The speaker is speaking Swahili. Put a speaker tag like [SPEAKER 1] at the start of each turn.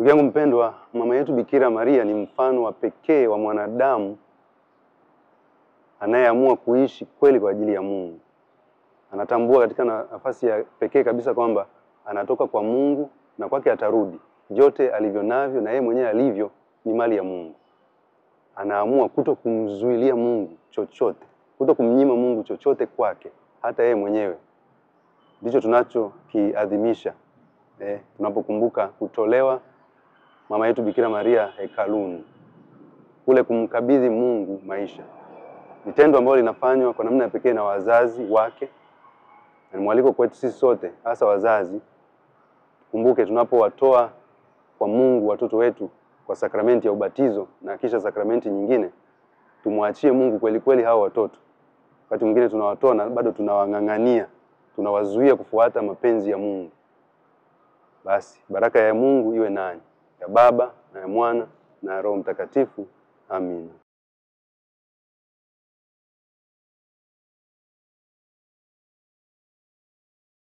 [SPEAKER 1] Ndugu yangu mpendwa, mama yetu Bikira Maria ni mfano wa pekee wa mwanadamu anayeamua kuishi kweli kwa ajili ya Mungu. Anatambua katika nafasi ya pekee kabisa kwamba anatoka kwa Mungu na kwake atarudi. Vyote alivyo navyo na yeye mwenyewe alivyo ni mali ya Mungu. Anaamua kuto kumzuilia Mungu chochote, kuto kumnyima Mungu chochote kwake, hata yeye mwenyewe. Ndicho tunachokiadhimisha tunapokumbuka kutolewa mama yetu Bikira Maria hekaluni, kule kumkabidhi Mungu maisha. Ni tendo ambalo linafanywa kwa namna ya pekee na wazazi wake. Na ni mwaliko kwetu sisi sote, hasa wazazi, kumbuke tunapowatoa kwa Mungu watoto wetu kwa sakramenti ya ubatizo na kisha sakramenti nyingine, tumwachie Mungu kweli kweli hao watoto. Wakati mwingine tunawatoa na bado tunawang'ang'ania, tunawazuia kufuata mapenzi ya Mungu. Basi baraka ya Mungu iwe nanyi, ya Baba na ya Mwana na ya Roho Mtakatifu. Amina.